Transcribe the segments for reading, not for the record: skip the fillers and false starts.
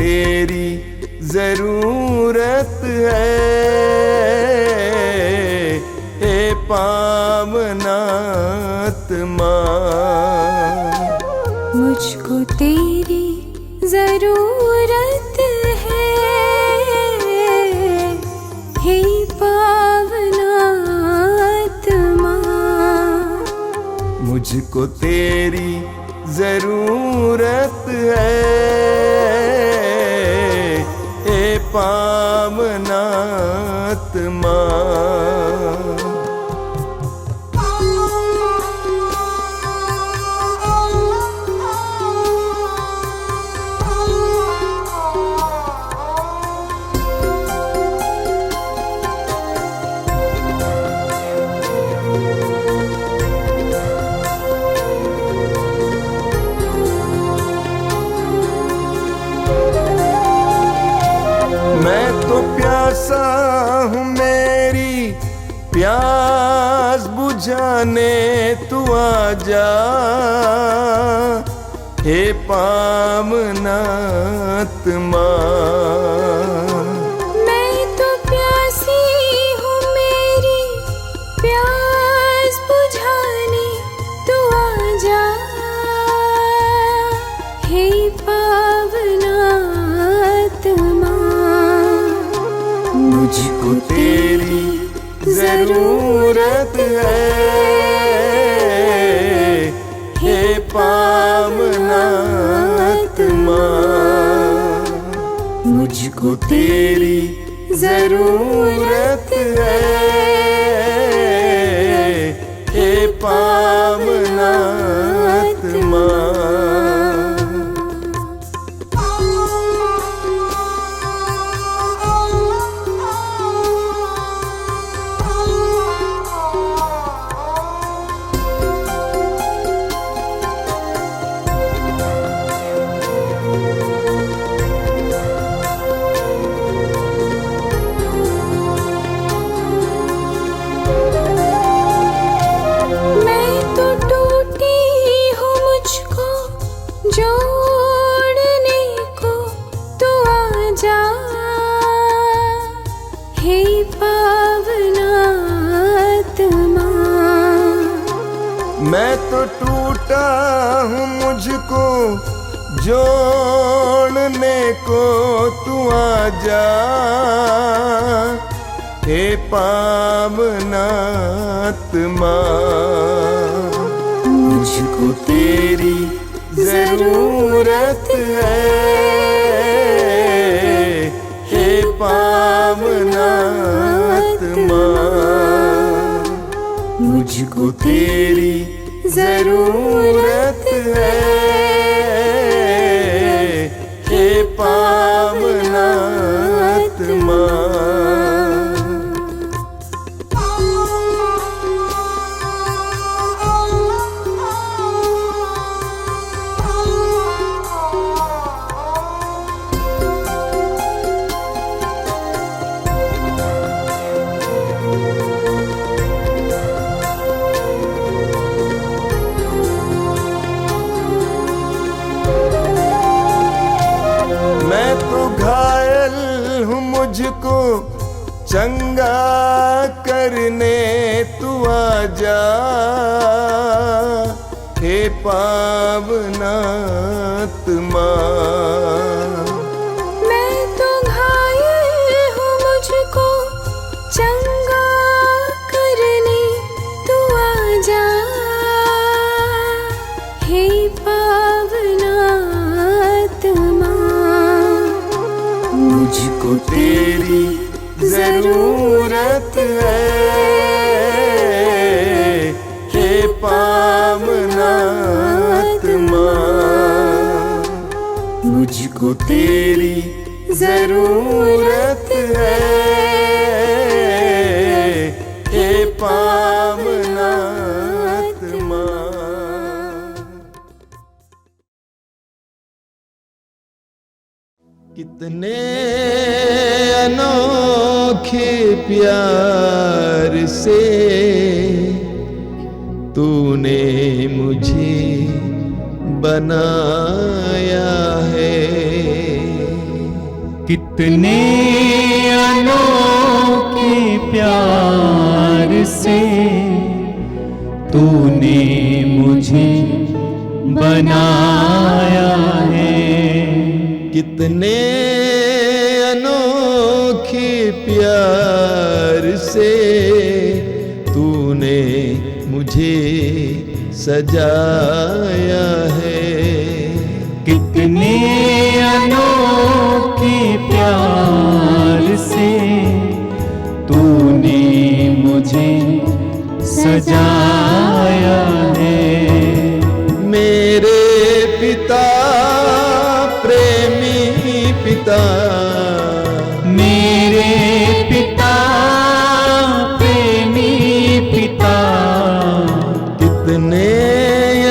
तेरी जरूरत है, हे पावनात्मा। मुझको तेरी जरूरत है, हे पावनात्मा। मुझको तेरी जरूरत है, हे पावनात्मा। मैं तो प्यासा हूँ, मेरी प्यास बुझाने तू आजा, हे पावनात्मा। मैं तो प्यासी हूँ, मेरी प्यास बुझाने तू आजा, हे पावनात्मा। मुझको तेरी जरूरत है, हे पावनात्मा। मुझको तेरी जरूरत है, हे पावनात्मा। जोड़ने को तू आजा, हे पावनात्मा। मैं तो टूटा हूँ, मुझको जोड़ने को तू आजा, हे पावनात्मा। मुझको तेरी जरूरत है, हे पावनात्मा। मुझको तेरी जरूरत है, हे पावनात्मा। मैं तो घायल हूँ, मुझको चंगा करने तू आजा, हे पावनात्मा। मैं तो घायल हूँ, मुझको चंगा करने तू आजा, हे पावनात्मा। मुझको तेरी जरूरत है, हे पावनात्मा। मुझको तेरी जरूरत है, हे पावनात्मा। कितने अनोखे प्यार से तूने मुझे बनाया है, कितने अनोखे प्यार से तूने मुझे बनाया है। कितने अनोखे प्यार से तूने मुझे सजाया है। कितने अनोखे प्यार से तूने मुझे सजाया है। मेरे पिता प्रेमी पिता, मेरे पिता प्रेमी पिता, कितने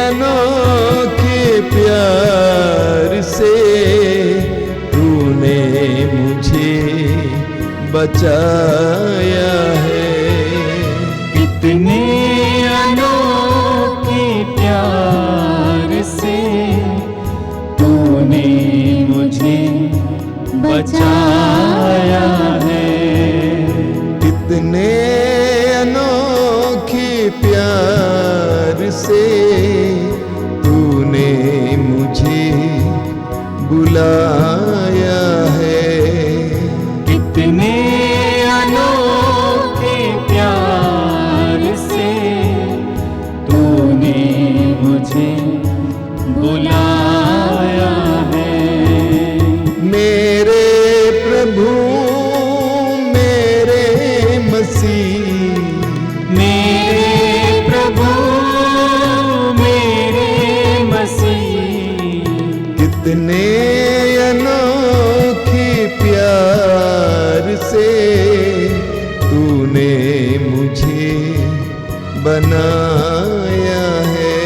अनोखे प्यार से तूने मुझे बचाया है। कितने अनोखे प्यार से तूने मुझे बचाया है। कितने अनोखे प्यार से तूने मुझे बुलाया है। कितने अनोखे प्यार से तूने मुझे बुलाया है। मेरे प्रभु मेरे मसीह, मेरे प्रभु मेरे मसीह, कितने अनोखे प्यार से तूने मुझे बनाया है।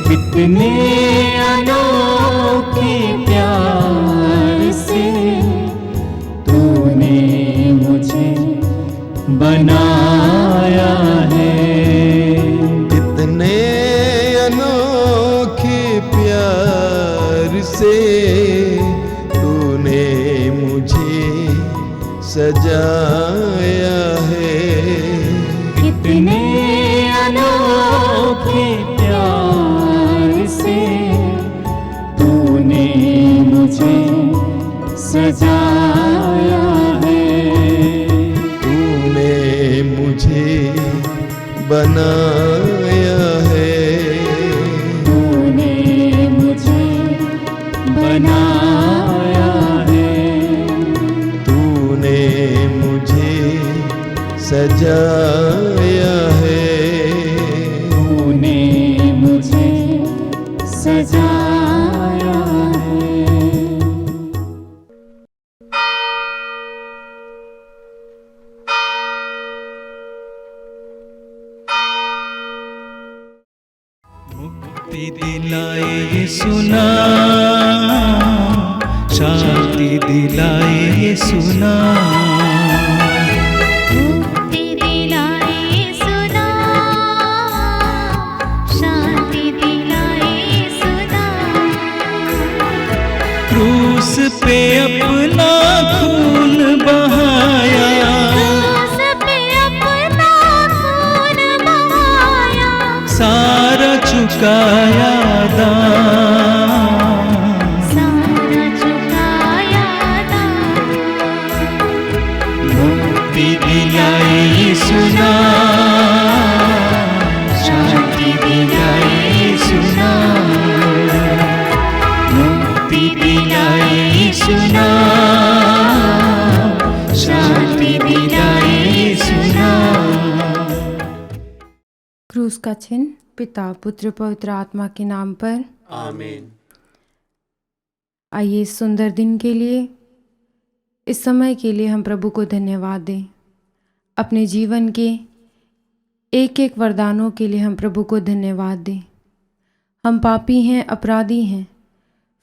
कितने अनोखे प्यार से तूने मुझे बनाया है। कितने अनोखे प्यार से तूने मुझे सजाया है। कितने अनोखे प्यार से तूने मुझे सजाया है। तूने मुझे बनाया है। तूने मुझे बनाया है। तूने मुझे सजाया है। तूने मुझे सजाया है। मुक्ति दिलाए यीशु नाम, शांति दिलाए यीशु नाम। मुक्ति दिलाए यीशु नाम, शांति दिलाए यीशु नाम। क्रूस पे अपना खून बहाया, क्रूस पे अपना खून बहाया, सारा चुकाया दाम। सारा चुकाया दाम। मुक्ति दिलाए यीशु नाम, शांति दिलाए यीशु नाम। मुक्ति दिलाए यीशु नाम, शांति दिलाए यीशु नाम। क्रूस का चिन्ह। पिता पुत्र पवित्र आत्मा के नाम पर आमीन। आइए इस सुंदर दिन के लिए, इस समय के लिए हम प्रभु को धन्यवाद दें। अपने जीवन के एक एक वरदानों के लिए हम प्रभु को धन्यवाद दें। हम पापी हैं, अपराधी हैं,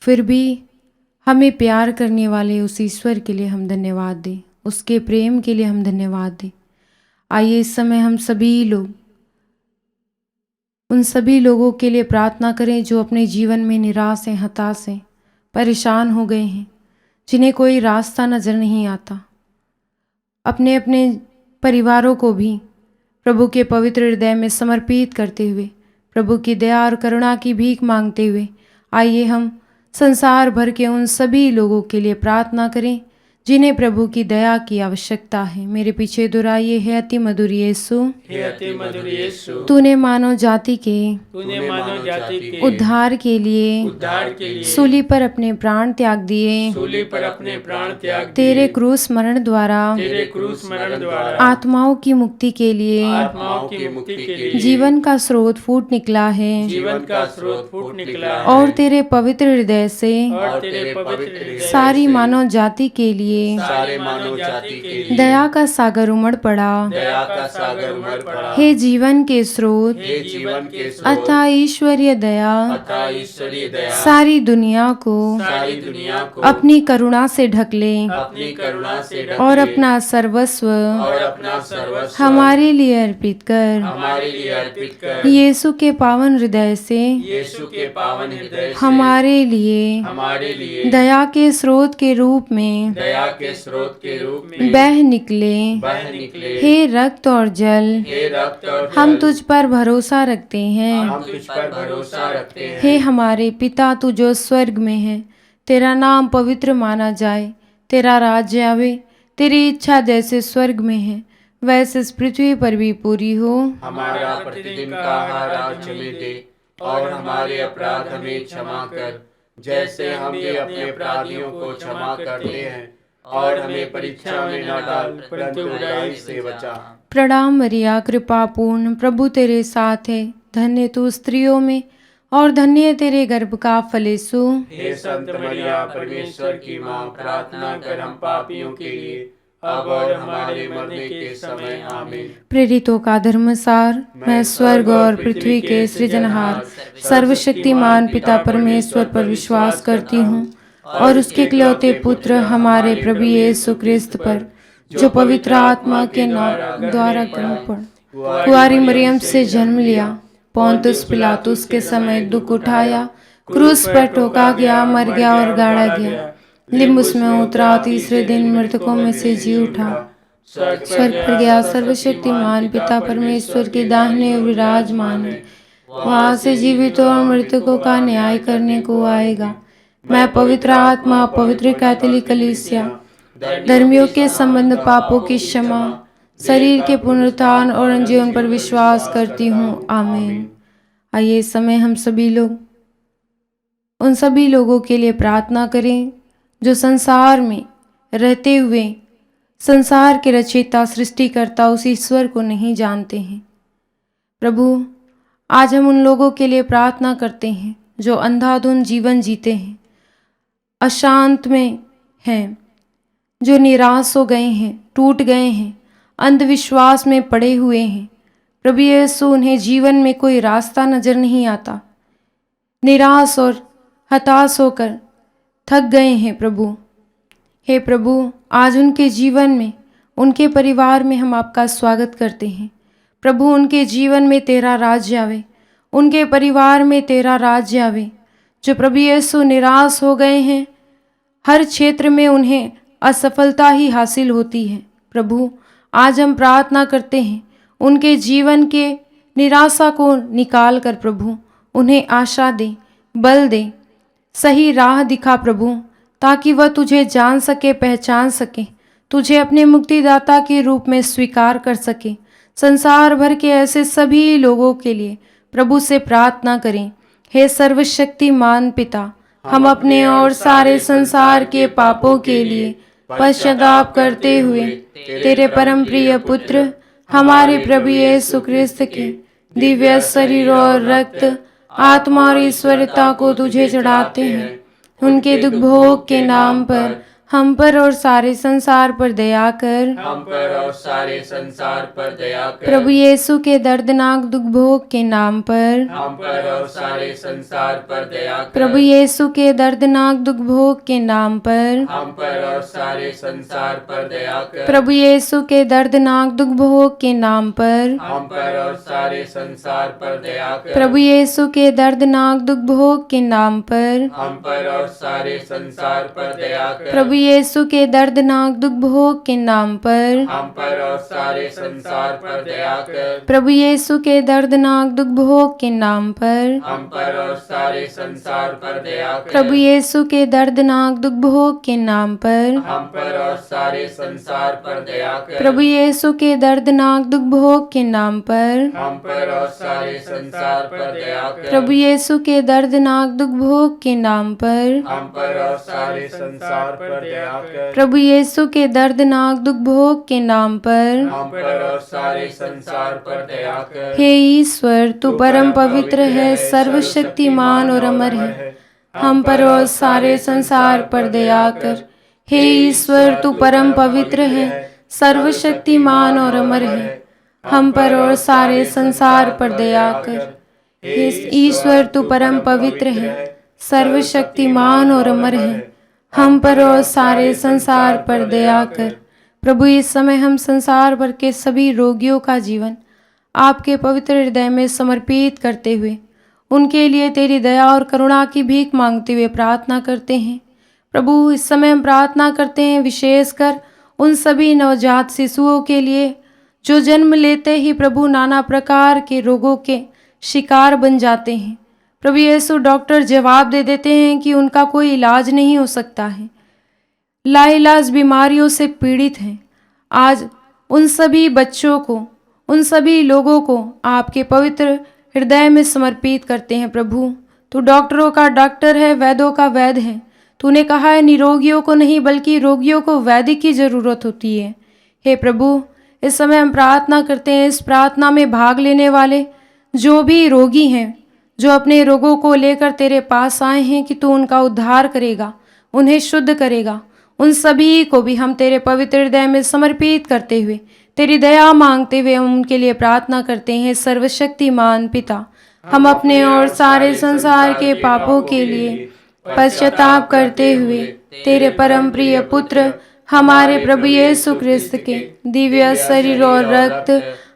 फिर भी हमें प्यार करने वाले उस ईश्वर के लिए हम धन्यवाद दें, उसके प्रेम के लिए हम धन्यवाद दें। आइए इस समय हम सभी लोग उन सभी लोगों के लिए प्रार्थना करें जो अपने जीवन में निराश हैं, हताश हैं, परेशान हो गए हैं, जिन्हें कोई रास्ता नज़र नहीं आता, अपने अपने परिवारों को भी प्रभु के पवित्र हृदय में समर्पित करते हुए प्रभु की दया और करुणा की भीख मांगते हुए आइए हम संसार भर के उन सभी लोगों के लिए प्रार्थना करें जिन्हें प्रभु की दया की आवश्यकता है। मेरे पीछे दोहराइए, हे अति मधुर यीशु, हे अति मधुर यीशु, तूने मानव जाति के के उद्धार के लिए सूली पर अपने प्राण त्याग दिए। सूली पर अपने प्राण त्याग दिए। तेरे क्रूस मरण द्वारा आत्माओं की मुक्ति के लिए जीवन का स्रोत फूट निकला है और तेरे पवित्र हृदय से सारी मानव जाति के लिए दया का सागर उमड़ पड़ा। हे जीवन के स्रोत अतः ईश्वरीय दया सारी दुनिया को अपनी करुणा से ढक ले और अपना सर्वस्व हमारे लिए अर्पित कर। यीशु के पावन हृदय से हमारे लिए दया के स्रोत के रूप में बह निकले। हे रक्त और जल, हम तुझ पर भरोसा रखते हैं। हे हमारे पिता, तू जो स्वर्ग में है, तेरा नाम पवित्र माना जाए, तेरा राज्य आवे, तेरी इच्छा जैसे स्वर्ग में है वैसे इस पृथ्वी पर भी पूरी हो। हमारा प्रतिदिन का आहार आज हमें दे और हमारे अपराध हमें क्षमा कर जैसे हम भी अपने अपराधियों को क्षमा करते हैं और हमें परीक्षा में न डाल परंतु बुराई से बचा। प्रणाम मरिया, कृपा पूर्ण, प्रभु तेरे साथ है, धन्य तू स्त्रियों में और धन्य तेरे गर्भ का फल यीशु। हे संत मरिया, परमेश्वर की माँ, प्रार्थना कर हम पापियों के लिए अब और हमारे मरने के समय आमीन। प्रेरितों का धर्मसार। मैं स्वर्ग और पृथ्वी के सृजनहार सर्वशक्तिमान पिता परमेश्वर पर विश्वास करती हूँ और उसके इकलौते पुत्र हमारे प्रभु यीशु क्रिस्त पर, जो पवित्र आत्मा के नाम द्वारा कर्म पर कुंवारी मरियम से जन्म लिया, पोंतुस पिलातुस के समय दुख उठाया, क्रूस पर ठोका गया, मर गया और गाड़ा गया, लिम्बुस में उतरा, तीसरे दिन मृतकों में से जी उठा, स्वर्ग पर गया, सर्वशक्तिमान पिता परमेश्वर के दाहिने विराजमान है, वहां से जीवितों और मृतकों का न्याय करने को आएगा। मैं पवित्र आत्मा, पवित्र कैथोलिक कलीसिया, धर्मियों के संबंध, पापों की क्षमा, शरीर के पुनरुत्थान और जीवन पर विश्वास करती हूँ, आमीन। आइए इस समय हम सभी लोग उन सभी लोगों के लिए प्रार्थना करें जो संसार में रहते हुए संसार के रचयिता सृष्टिकर्ता उस ईश्वर को नहीं जानते हैं। प्रभु, आज हम उन लोगों के लिए प्रार्थना करते हैं जो अंधाधुंध जीवन जीते हैं, अशांत में हैं, जो निराश हो गए हैं, टूट गए हैं, अंधविश्वास में पड़े हुए हैं। प्रभु यीशु, उन्हें जीवन में कोई रास्ता नजर नहीं आता, निराश और हताश होकर थक गए हैं। प्रभु, हे प्रभु, आज उनके जीवन में, उनके परिवार में हम आपका स्वागत करते हैं। प्रभु, उनके जीवन में तेरा राज्य आवे, उनके परिवार में तेरा राज्य आवे। जो प्रभु यीशु निराश हो गए हैं, हर क्षेत्र में उन्हें असफलता ही हासिल होती है। प्रभु, आज हम प्रार्थना करते हैं उनके जीवन के निराशा को निकाल कर प्रभु उन्हें आशा दे, बल दे, सही राह दिखा प्रभु, ताकि वह तुझे जान सके, पहचान सके, तुझे अपने मुक्तिदाता के रूप में स्वीकार कर सके। संसार भर के ऐसे सभी लोगों के लिए प्रभु से प्रार्थना करें। हे सर्वशक्तिमान पिता, हम अपने और सारे संसार के पापों के लिए पश्चाताप करते हुए तेरे परम प्रिय पुत्र हमारे प्रभु यीशु क्रिस्त के दिव्य शरीर और रक्त, आत्मा और ईश्वरता को तुझे चढ़ाते हैं। उनके दुख भोग के नाम पर हम पर और सारे संसार पर दया कर। हम पर और सारे संसार पर दया कर। प्रभु यीशु के दर्दनाक दुख भोग के नाम पर। हम पर और सारे संसार पर दया कर। प्रभु यीशु के दर्दनाक दुख भोग के नाम पर। हम पर और सारे संसार पर दया कर। प्रभु यीशु के दर्दनाक दुख भोग के नाम पर। हम पर और सारे संसार पर दया कर। प्रभु यीशु के दर्दनाक दुख भोग के नाम पर। हम पर और सारे संसार पर दया कर। प्रभु यीशु के दर्दनाक दुख भोग के नाम पर। हम पर और सारे संसार पर दया कर। प्रभु यीशु के दर्दनाक दुख भोग के नाम पर। हम पर और सारे संसार पर दया कर। प्रभु यीशु के दर्दनाक दुख भोग के नाम पर। हम पर और सारे संसार पर दया कर। प्रभु यीशु के दर्दनाक दुख भोग के नाम पर। हम पर और सारे संसार पर दया कर। प्रभु यीशु के दर्दनाक दुख भोग के नाम पर। हम पर और सारे संसार पर दया कर। प्रभु यीशु के दर्दनाक दुख भोग के नाम पर। हम पर और सारे संसार पर दया कर। हे ईश्वर, तू परम पवित्र है, सर्वशक्तिमान और अमर है। हम पर और सारे संसार पर दया कर। हे ईश्वर, तू परम पवित्र है, सर्वशक्तिमान और अमर है। हम पर और सारे संसार पर दया कर। हे ईश्वर, तू परम पवित्र है, सर्वशक्तिमान और अमर है। हम पर और सारे संसार पर दया कर। प्रभु, इस समय हम संसार भर के सभी रोगियों का जीवन आपके पवित्र हृदय में समर्पित करते हुए उनके लिए तेरी दया और करुणा की भीख मांगते हुए प्रार्थना करते हैं। प्रभु, इस समय हम प्रार्थना करते हैं विशेषकर उन सभी नवजात शिशुओं के लिए जो जन्म लेते ही प्रभु नाना प्रकार के रोगों के शिकार बन जाते हैं। प्रभु यीशु, डॉक्टर जवाब दे देते हैं कि उनका कोई इलाज नहीं हो सकता है, लाइलाज बीमारियों से पीड़ित हैं। आज उन सभी बच्चों को, उन सभी लोगों को आपके पवित्र हृदय में समर्पित करते हैं। प्रभु, तू डॉक्टरों का डॉक्टर है, वैद्यों का वैद्य है। तूने कहा है निरोगियों को नहीं बल्कि रोगियों को वैद्य की ज़रूरत होती है। हे प्रभु, इस समय हम प्रार्थना करते हैं, इस प्रार्थना में भाग लेने वाले जो भी रोगी हैं, जो अपने रोगों को लेकर तेरे पास आए हैं कि तू उनका उद्धार करेगा, उन्हें शुद्ध करेगा, उन सभी को भी हम तेरे पवित्र हृदय में समर्पित करते हुए तेरी दया मांगते हुए हम उनके लिए प्रार्थना करते हैं। सर्वशक्तिमान पिता, हम अपने और सारे संसार के पापों के लिए पश्चाताप करते हुए तेरे परम प्रिय पुत्र हमारे प्रभु यीशु क्रिस्त के दिव्य शरीर और रक्त,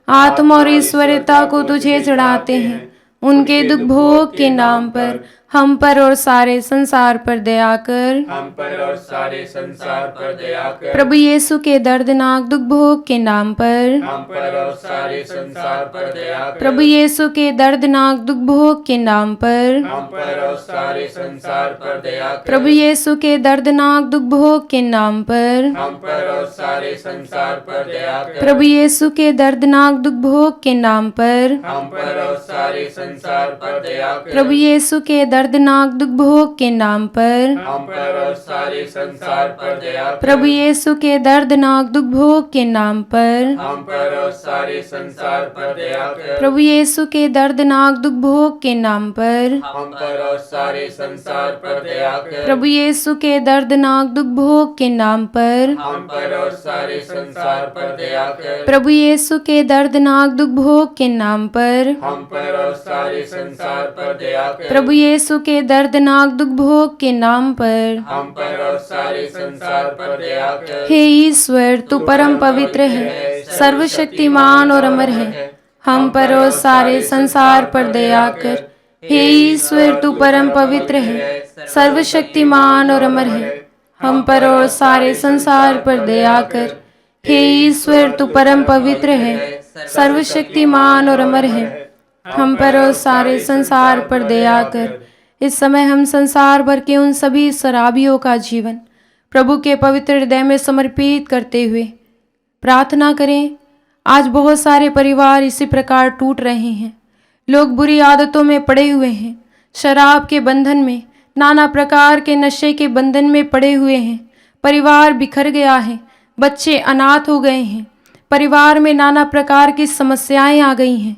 आत्मा और ईश्वरता को तुझे चढ़ाते हैं। उनके दुख भोग के नाम पर हम पर और सारे संसार पर दया कर। हम पर और सारे संसार पर दया कर। प्रभु यीशु के दर्दनाक दुख भोग के नाम पर हम पर और सारे संसार पर दया कर। प्रभु यीशु के दर्दनाक दुख भोग के नाम पर हम पर और सारे संसार पर दया कर। प्रभु यीशु के दर्दनाक दुख भोग के नाम पर हम पर और सारे संसार पर दया कर। प्रभु यीशु के दर्दनाक दुख भोग के नाम पर हम पर और सारे संसार पर दया कर। प्रभु यीशु के दर्दनाक दुख भोग के नाम पर हम पर और सारे संसार पर दया कर। प्रभु यीशु के दर्दनाक दुख भोग के नाम पर हम पर और सारे संसार पर दया कर। प्रभु यीशु के दर्दनाक दुख भोग के नाम पर हम पर और सारे संसार पर दया कर। प्रभु यीशु के दर्दनाक दुख भोग के नाम पर हम पर और सारे संसार पर दया कर। प्रभु यीशु के दर्दनाक दुख भोग के नाम पर हम पर और सारे संसार पर दया कर। प्रभु यीशु के दर्दनाक दुख भोग के नाम पर हम पर और सारे संसार पर दया कर। हे ईश्वर, तू परम पवित्र है, सर्वशक्तिमान और अमर है। हम पर और सारे संसार पर दया कर। हे ईश्वर, तू परम पवित्र है, सर्वशक्तिमान और अमर है। हम पर और सारे संसार पर दया कर। हे ईश्वर, तू परम पवित्र है, सर्वशक्तिमान और अमर है। हम पर और सारे संसार पर दया कर। इस समय हम संसार भर के उन सभी शराबियों का जीवन प्रभु के पवित्र हृदय में समर्पित करते हुए प्रार्थना करें। आज बहुत सारे परिवार इसी प्रकार टूट रहे हैं। लोग बुरी आदतों में पड़े हुए हैं, शराब के बंधन में, नाना प्रकार के नशे के बंधन में पड़े हुए हैं। परिवार बिखर गया है, बच्चे अनाथ हो गए हैं, परिवार में नाना प्रकार की समस्याएं आ गई हैं।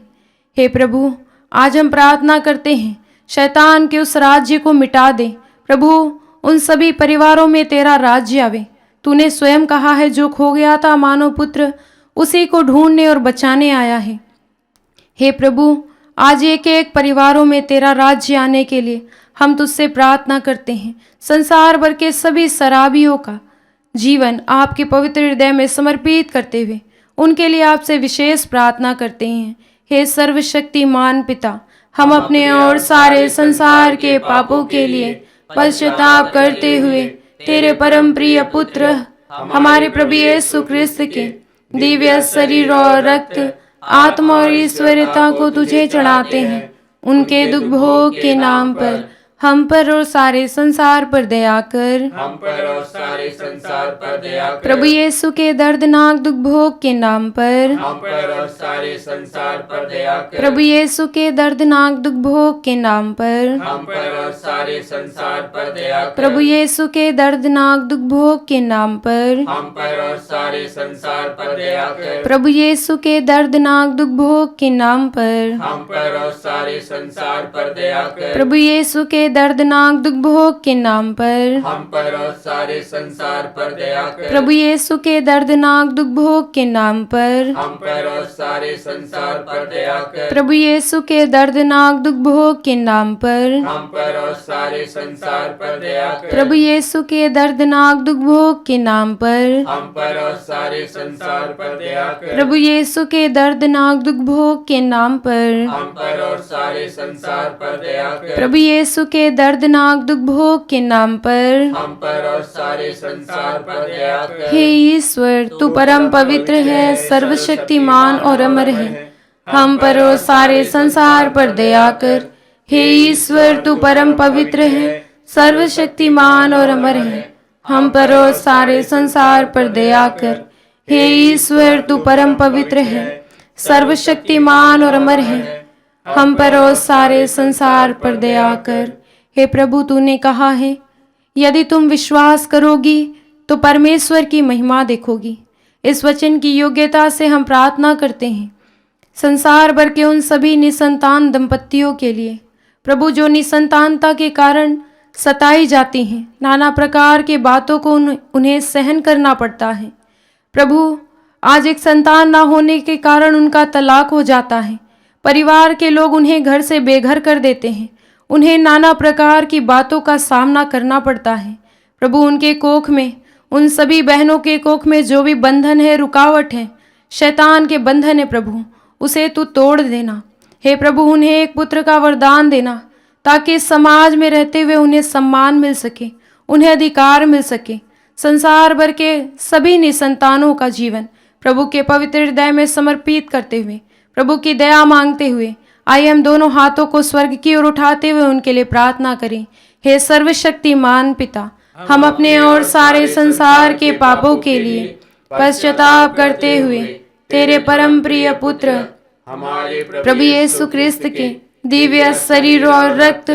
हे प्रभु, आज हम प्रार्थना करते हैं, शैतान के उस राज्य को मिटा दे। प्रभु, उन सभी परिवारों में तेरा राज्य आवे। तूने स्वयं कहा है, जो खो गया था मानव पुत्र उसी को ढूंढने और बचाने आया है। हे प्रभु, आज एक एक परिवारों में तेरा राज्य आने के लिए हम तुझसे प्रार्थना करते हैं। संसार भर के सभी शराबियों का जीवन आपके पवित्र हृदय में समर्पित करते हुए उनके लिए आपसे विशेष प्रार्थना करते हैं। हे सर्वशक्तिमान पिता, हम अपने और सारे संसार के पापों के लिए पश्चाताप करते हुए तेरे परम प्रिय पुत्र हमारे प्रभु यीशु ख्रिस्त के दिव्य शरीर और रक्त, आत्मा और ईश्वरता को तुझे चढ़ाते हैं। उनके दुख भोग के नाम पर हम पर और सारे संसार पर दया कर। हम पर और सारे संसार पर दया कर। प्रभु यीशु के दर्दनाक दुख भोग के नाम पर हम पर और सारे संसार पर दया कर। प्रभु यीशु के दर्दनाक दुख भोग के नाम पर हम पर और सारे संसार पर दया कर। प्रभु यीशु के दर्दनाक दुख भोग के नाम पर हम पर और सारे संसार पर दया कर। प्रभु यीशु के दर्दनाक दुख भोग के नाम पर हम पर और सारे संसार पर दया कर। प्रभु यीशु के दर्दनाक दुख भोग के नाम पर हम पर और सारे संसार पर दया कर। प्रभु यीशु के दर्दनाक दुख भोग के नाम पर हम पर और सारे संसार पर दया कर। प्रभु यीशु के दर्दनाक दुख भोग के नाम पर हम पर और सारे संसार पर दया कर। प्रभु यीशु के दर्दनाक दुख भोग के नाम पर हम पर और सारे संसार पर दया कर। प्रभु यीशु के दर्दनाक दुख भोग के नाम पर हम पर और सारे संसार पर दया कर। प्रभु यीशु के दर्दनाक दुख भोग के नाम पर हम पर और सारे संसार पर दया कर। हे ईश्वर, तू परम पवित्र है, सर्वशक्तिमान और अमर है। हम पर और सारे संसार पर दया कर। हे ईश्वर, तू परम पवित्र है, सर्वशक्तिमान और अमर है। हम पर और सारे संसार पर दया कर। हे ईश्वर, तू परम पवित्र है, सर्वशक्तिमान और अमर है। हम पर और सारे संसार पर दया कर। हे प्रभु, तूने कहा है, यदि तुम विश्वास करोगी तो परमेश्वर की महिमा देखोगी। इस वचन की योग्यता से हम प्रार्थना करते हैं संसार भर के उन सभी निसंतान दंपतियों के लिए प्रभु, जो निसंतानता के कारण सताई जाती हैं, नाना प्रकार के बातों को उन्हें सहन करना पड़ता है। प्रभु, आज एक संतान ना होने के कारण उनका तलाक हो जाता है। परिवार के लोग उन्हें घर से बेघर कर देते हैं। उन्हें नाना प्रकार की बातों का सामना करना पड़ता है। प्रभु, उनके कोख में, उन सभी बहनों के कोख में जो भी बंधन है, रुकावट है, शैतान के बंधन है, प्रभु उसे तू तोड़ देना। हे प्रभु, उन्हें एक पुत्र का वरदान देना, ताकि समाज में रहते हुए उन्हें सम्मान मिल सके, उन्हें अधिकार मिल सके। संसार भर के सभी निसंतानों का जीवन प्रभु के पवित्र हृदय में समर्पित करते हुए, प्रभु की दया मांगते हुए, आइए हम दोनों हाथों को स्वर्ग की ओर उठाते हुए उनके लिए प्रार्थना करें। हे सर्वशक्तिमान पिता, हम अपने और सारे संसार के पापों के लिए पश्चाताप करते हुए तेरे परम प्रिय पुत्र हमारे प्रभु यीशु ख्रिस्त के दिव्य शरीर और रक्त,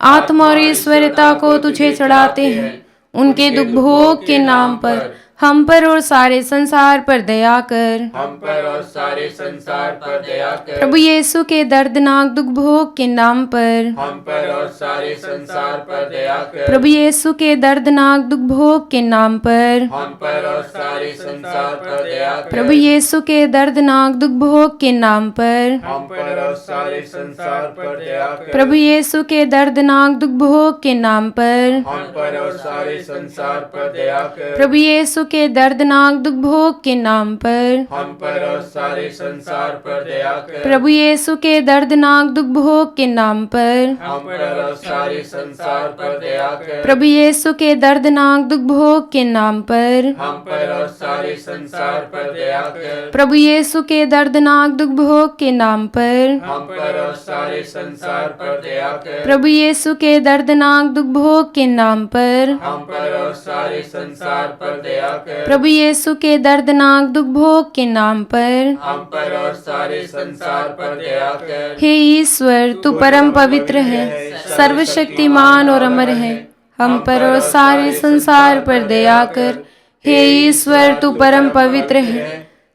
आत्मा और ईश्वरता को तुझे चढ़ाते हैं। उनके दुख भोग के नाम पर हम पर और सारे संसार पर दया कर। हम पर और सारे संसार पर दया कर। प्रभु यीशु के दर्दनाक दुख भोग के नाम पर हम पर और सारे संसार पर दया कर। प्रभु यीशु के दर्दनाक दुख भोग के नाम पर हम पर और सारे संसार पर दया कर। प्रभु यीशु के दर्दनाक दुख भोग के नाम पर हम पर और सारे संसार पर दया कर। प्रभु यीशु के दर्दनाक दुख भोग के नाम पर हम पर और सारे संसार पर दया कर। प्रभु यीशु के दर्दनाक दुख भोग के नाम पर हम पर और सारे संसार पर दया कर। प्रभु यीशु के दर्दनाक दुख भोग के नाम पर हम पर और सारे संसार पर दया कर। प्रभु यीशु के दर्दनाक दुख भोग के नाम पर हम पर और सारे संसार पर दया कर। प्रभु यीशु के दर्दनाक दुख भोग के नाम पर हम पर और सारे संसार पर दया कर। प्रभु यीशु के दर्दनाक दुख भोग के नाम पर हम पर और सारे संसार पर दया कर। प्रभु यीशु के दर्दनाक दुख भोग के नाम पर हम पर और सारे संसार पर दया कर। हे ईश्वर, तू परम पवित्र है, सर्वशक्तिमान और अमर है। हम पर और सारे संसार पर दया कर। हे ईश्वर, तू परम पवित्र है,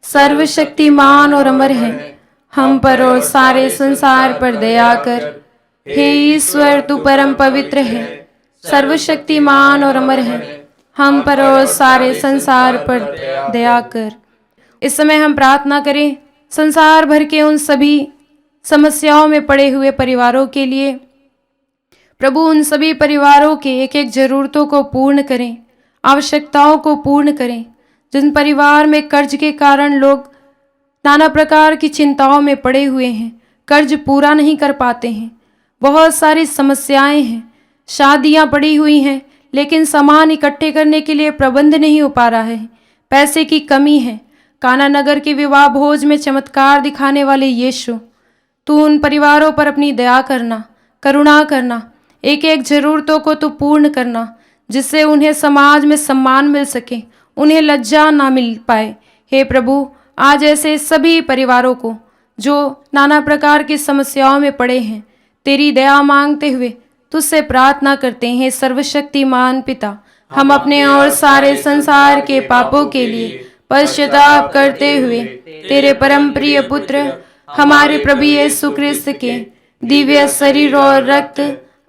सर्वशक्तिमान और अमर है। हम पर और सारे संसार पर दया कर। हे ईश्वर, तू परम पवित्र है, सर्वशक्तिमान और अमर है, हम पर और सारे संसार पर दया कर। इस समय हम प्रार्थना करें संसार भर के उन सभी समस्याओं में पड़े हुए परिवारों के लिए। प्रभु उन सभी परिवारों के एक एक जरूरतों को पूर्ण करें, आवश्यकताओं को पूर्ण करें। जिन परिवार में कर्ज के कारण लोग नाना प्रकार की चिंताओं में पड़े हुए हैं, कर्ज पूरा नहीं कर पाते हैं, बहुत सारी समस्याएं हैं, शादियां पड़ी हुई हैं लेकिन सामान इकट्ठे करने के लिए प्रबंध नहीं हो पा रहा है, पैसे की कमी है। काना नगर के विवाह भोज में चमत्कार दिखाने वाले यीशु, तू उन परिवारों पर अपनी दया करना, करुणा करना, एक एक जरूरतों को तू पूर्ण करना, जिससे उन्हें समाज में सम्मान मिल सके, उन्हें लज्जा ना मिल पाए। हे प्रभु, आज ऐसे सभी परिवारों को जो नाना प्रकार की समस्याओं में पड़े हैं, तेरी दया मांगते हुए तुझसे प्रार्थना करते हैं। सर्वशक्तिमान पिता, हम अपने और सारे संसार के पापों के लिए पश्चाताप करते हुए तेरे परम प्रिय पुत्र हमारे प्रभु यीशु क्रिस्त के दिव्य शरीर और रक्त,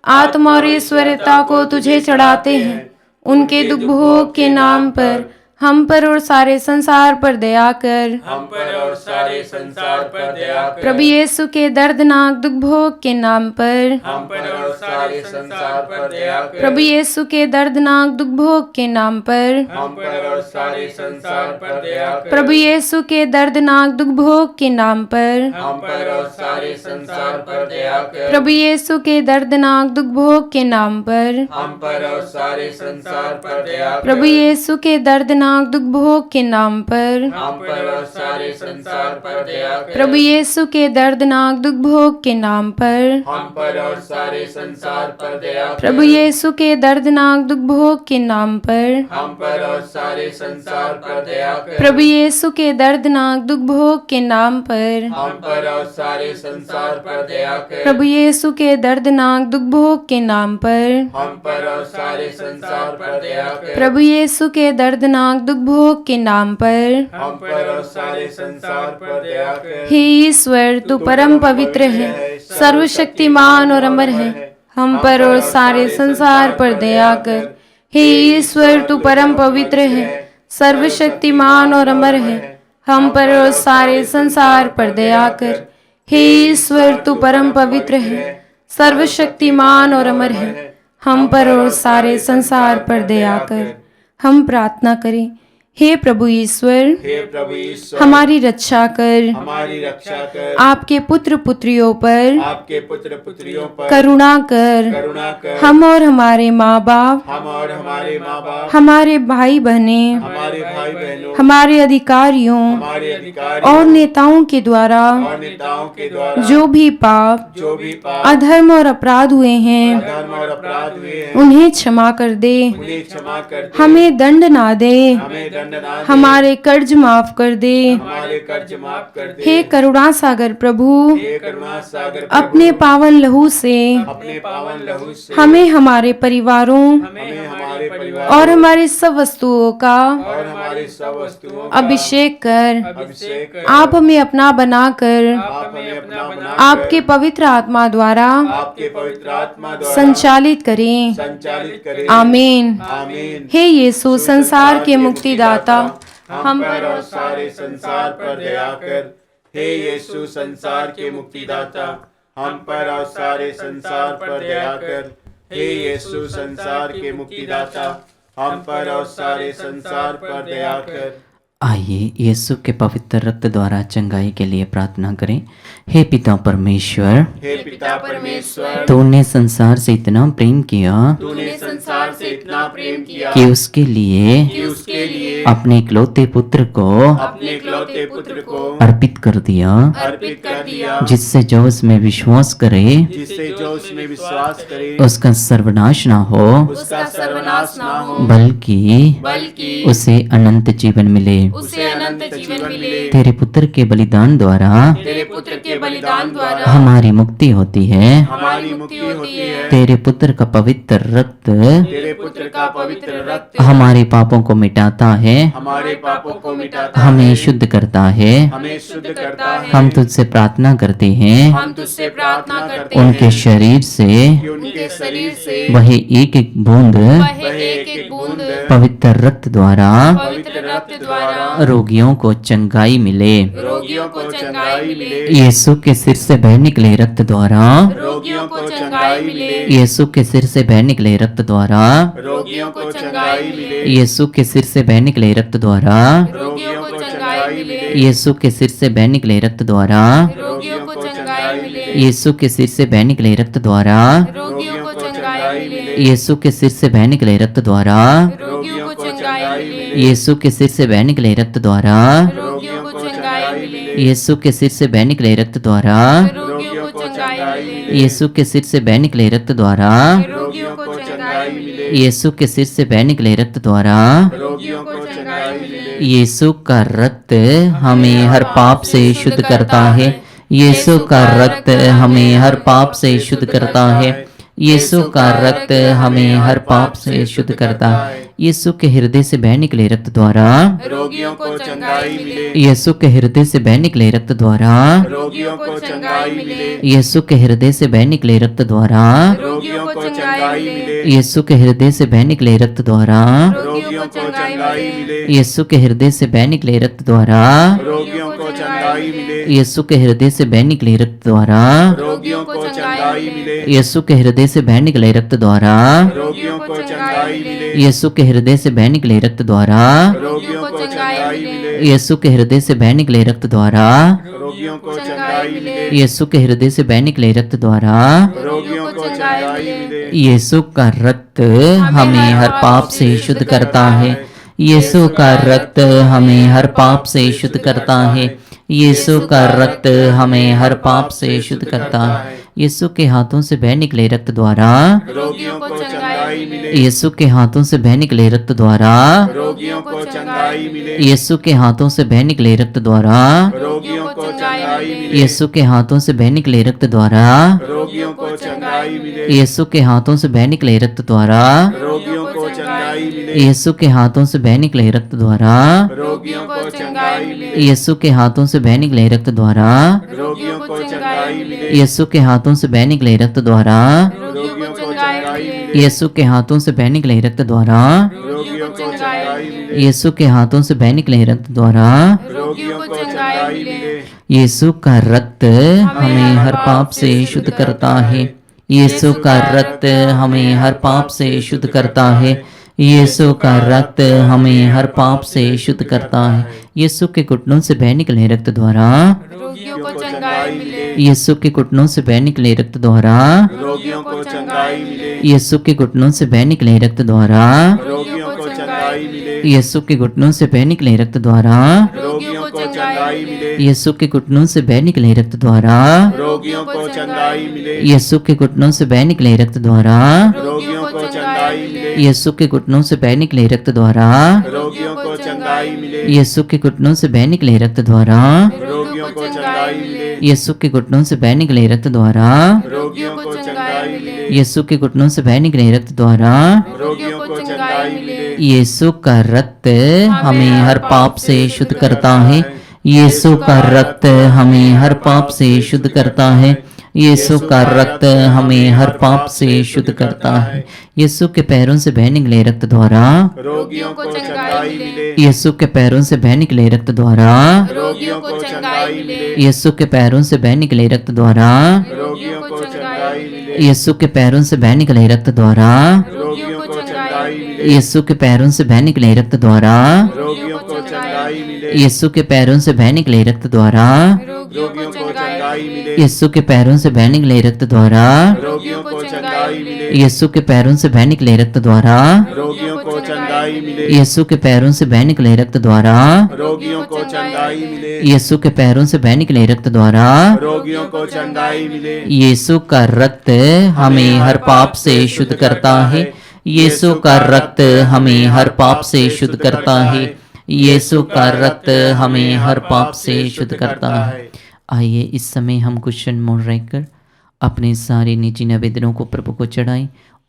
आत्मा और ईश्वरता को तुझे चढ़ाते हैं। उनके दुख भोग के नाम पर हम पर और सारे संसार पर दया कर। हम पर और सारे संसार पर दया कर। प्रभु यीशु के दर्दनाक दुख भोग के नाम पर हम पर और सारे संसार पर दया कर। प्रभु यीशु के दर्दनाक दुख भोग के नाम पर हम पर और सारे संसार पर दया कर। प्रभु यीशु के दर्दनाक दुख भोग के नाम पर हम पर और सारे संसार पर दया कर। प्रभु यीशु के दर्दनाक दुख भोग के नाम पर हम पर और सारे संसार पर दया कर। प्रभु यीशु के दर्दनाक दुख भोग के नाम पर हम पर और सारे संसार पर दया कर। प्रभु यीशु के दर्दनाक दुख भोग के नाम पर हम पर और सारे संसार पर दया कर। प्रभु यीशु के दर्दनाक दुख भोग के नाम पर हम पर और सारे संसार पर दया कर। प्रभु यीशु के दर्दनाक दुख भोग के नाम पर हम पर और सारे संसार पर दया कर। प्रभु यीशु के दर्दनाक दुख भोग के नाम पर हम पर और सारे संसार पर दया कर। प्रभु यीशु के दर्दनाक दुख भोग के नाम पर हम पर और सारे संसार पर दया कर। हे ईश्वर, तू परम पवित्र है, सर्वशक्तिमान और अमर है, हम पर और सारे संसार पर दया कर। हे ईश्वर, तू परम पवित्र है, सर्वशक्तिमान और अमर है, हम पर और सारे संसार पर दया कर। हे ईश्वर, तू परम पवित्र है, सर्वशक्तिमान और अमर है, हम पर और सारे संसार पर दया कर। हम प्रार्थना करें, हे प्रभु ईश्वर, हे प्रभु ईश्वर, हमारी रक्षा कर, हमारी रक्षा कर। आपके पुत्र पुत्रियों पर आपके पुत्र पुत्रियों पर करुणा कर। करुणा कर। हम और हमारे माँ बाप, हम और हमारे माँ बाप, हमारे भाई बहने, हमारे भाई बहनों, हमारे अधिकारियों हमारे अधिकारी और नेताओं के द्वारा और नेताओं के द्वारा जो भी पाप, जो भी पाप, अधर्म और अपराध हुए हैं, धर्म और अपराध हुए हैं, उन्हें क्षमा कर दे। उन्हें क्षमा कर दे। हमें दंड ना दे, हमें दंड ना दे। हमारे कर्ज माफ कर दे। हमारे कर्ज माफ कर दे। हे करुणा सागर प्रभु, हे करुणा सागर प्रभु, अपने पावन लहू से अपने पावन लहू से हमें, हमारे परिवारों हमें हमारे परिवार और हमारी सब वस्तुओं का और हमारे सब वस्तुओं का अभिषेक कर। अभिषेक कर। आप हमें अपना बनाकर आप हमें अपना बना आपके पवित्र आत्मा द्वारा आपके पवित्र आत्मा द्वारा संचालित करें। संचालित करें। आमीन। आमीन। हे यीशु, संसार के मुक्तिदाता, हम पर और सारे संसार पर दया कर। हे यीशु, संसार के मुक्तिदाता, हम पर और सारे संसार पर दया कर। हे यीशु, संसार के मुक्तिदाता, हम पर और सारे संसार पर दया कर। आइए यीशु के पवित्र रक्त द्वारा चंगाई के लिए प्रार्थना करें। हे पिता परमेश्वर, हे पिता परमेश्वर, तूने संसार से इतना प्रेम किया तूने संसार से इतना प्रेम किया कि उसके लिए अपने इकलौते पुत्र को अपने इकलौते पुत्र को अर्पित कर दिया, अर्पित कर दिया, जिससे जो उसमें विश्वास करे जिससे जो उसमें विश्वास करे उसका सर्वनाश ना हो, उसका सर्वनाश ना हो, बल्कि उसे अनंत जीवन मिले। उसे अनंत जीवन मिले। तेरे पुत्र के बलिदान द्वारा तेरे पुत्र के बलिदान द्वारा हमारी मुक्ति होती है। हमारी मुक्ति होती है। तेरे पुत्र का पवित्र रक्त तेरे उसके पुत्र का पवित्र रक्त हमारे पापों को मिटाता है, हमारे पापों को मिटाता है, हमें शुद्ध करता है। हमें शुद्ध करता है। हम तुझसे प्रार्थना करते हैं, हम तुझसे प्रार्थना करते हैं उनके शरीर से कि उनके शरीर से वही एक एक बूंद वह एक बूंद पवित्र रक्त द्वारा पवित्र रक्त द्वारा रोगियों को चंगाई मिले। रोगियों को चंगाई मिले। यीशु के सिर से बह निकले रक्त द्वारा रोगियों को चंगाई मिले। यीशु के सिर से बह निकले रक्त द्वारा रोगियों को चंगाई मिले। यीशु के सिर से बह निकले रक्त द्वारा रोगियों को चंगाई मिले। यीशु के सिर से बह निकले रक्त द्वारा रोगियों को चंगाई मिले। यीशु के सिर से बह निकले रक्त द्वारा रोगियों को चंगाई मिले। यीशु के सिर से बह निकले रक्त द्वारा रोगियों को चंगाई मिले। यीशु के सिर से बह निकले रक्त द्वारा रोगियों को चंगाई मिले। यीशु के सिर से बह निकले रक्त द्वारा रोगियों को चंगाई मिले। यीशु के सिर से बह निकले रक्त द्वारा रोगियों को चंगाई मिले। यीशु के सिर से बह निकले रक्त द्वारा रोगियों को चंगाई मिले। यीशु का रक्त हमें हर पाप से शुद्ध करता है। यीशु का रक्त हमें हर पाप से शुद्ध करता है। यीशु का रक्त हमें हर पाप से शुद्ध करता है। यीशु के हृदय से बह निकले रक्त द्वारा रोगियों को चंगाई मिले। यीशु के हृदय से बह निकले रक्त द्वारा रोगियों को चंगाई मिले। यीशु के हृदय से बह निकले रक्त द्वारा रोगियों को चंगाई मिले। यीशु के हृदय से बह निकले रक्त द्वारा रोगियों को चंगाई मिले। यीशु के हृदय से बह निकले रक्त द्वारा रोगियों को चंगाई मिले। यीशु के हृदय से बह निकले रक्त द्वारा रोगियों को चंगाई मिले। यीशु के हृदय से बह निकले रक्त द्वारा रोगियों को चंगाई मिले। यीशु के हृदय से बह निकले रक्त द्वारा रोगियों को चंगाई मिले। यीशु के हृदय से बह निकले रक्त द्वारा रोगियों को चंगाई मिले। यीशु के हृदय से बह निकले रक्त द्वारा रोगियों को चंगाई मिले। यीशु का रक्त हमें हर पाप से शुद्ध करता है। यीशु का रक्त हमें हर पाप से शुद्ध करता है। यीशु का रक्त हमें हर पाप से शुद्ध करता है। यीशु के हाथों से बह निकले रक्त द्वारा रोगियों को चंगाई मिले। यीशु के हाथों से बह निकले रक्त द्वारा रोगियों को चंगाई मिले। यीशु के हाथों से बह निकले रक्त द्वारा रोगियों को चंगाई मिले। यीशु के हाथों से बह निकले रक्त द्वारा रोगियों को चंगाई मिले। यीशु के हाथों से बह निकले रक्त द्वारा रोगियों को चंगाई मिले। यीशु के हाथों से बह निकले रक्त द्वारा रोगियों को चंगाई मिले। यीशु के हाथों से बह निकले रक्त द्वारा रोगियों को चंगाई मिले। यीशु के हाथों से बह निकले रक्त द्वारा रोगियों को चंगाई मिले। यीशु के हाथों से बह निकले रक्त द्वारा रोगियों को चंगाई मिले। यीशु के हाथों से बह निकले रक्त द्वारा रोगियों को चंगाई मिले। यीशु का रक्त हमें हर पाप से शुद्ध करता है। यीशु का रक्त हमें हर पाप से शुद्ध करता है। यीशु का रक्त हमें हर पाप से शुद्ध करता है। यीशु के घुटनों से बह निकले रक्त द्वारा रोगियों को चंगाई मिले। यीशु के घुटनों से बह निकले रक्त द्वारा रोगियों को चंगाई मिले। यीशु के घुटनों से बह निकले रक्त द्वारा रोगियों को चंगाई मिले। यीशु के घुटनों से बह निकले रक्त द्वारा रोगियों को चंगाई मिले। यीशु के घुटनों से बह निकले रक्त द्वारा रोगियों को चंगाई मिले। यीशु के घुटनों से बह निकले रक्त द्वारा रोगियों को चंगाई मिले। यीशु के घुटनों से बह निकले रक्त द्वारा रोगियों को चंगाई मिले। यीशु के घुटनों से बह निकले रक्त द्वारा रोगियों को चंगाई मिले। यीशु के घुटनों से बह निकले रक्त द्वारा रोगियों को चंगाई मिले। यीशु के घुटनों से बह निकले रक्त द्वारा रोगियों को चंगाई मिले। यीशु का रक्त हमें हर पाप से शुद्ध करता है। यीशु का रक्त हमें हर पाप से शुद्ध करता है। यीशु का रक्त हमें हर पाप से शुद्ध करता है। यीशु के पैरों से बह निकले रक्त द्वारा रोगियों को चंगाई मिले। यीशु के पैरों से बह निकले रक्त द्वारा रोगियों को चंगाई मिले। यीशु के पैरों से बह निकले रक्त द्वारा रोगियों को चंगाई मिले। यीशु के पैरों से बह निकले रक्त द्वारा रोगियों को चंगाई मिले। यीशु के पैरों से बह निकले रक्त द्वारा रोगियों को चंगाई मिले। यीशु के पैरों से बह निकले रक्त द्वारा रोगियों को चंगाई मिले। यीशु के पैरों से बह निकले रक्त द्वारा रोगियों को चंगाई मिले। यीशु के पैरों से बह निकले रक्त द्वारा रोगियों को चंगाई मिले। यीशु के पैरों से बह निकले रक्त द्वारा रोगियों को चंगाई मिले। यीशु के पैरों से बह निकले रक्त द्वारा रोगियों को चंगाई मिले। यीशु का रक्त हमें हर पाप से शुद्ध करता है। यीशु का रक्त हमें हर पाप से शुद्ध करता है। यीशु का रक्त हमें हर पाप से शुद्ध करता है। आइए इस समय हम कुछ क्षण मौन रहकर अपने सारे निजी निवेदनों को प्रभु को चढ़ाएं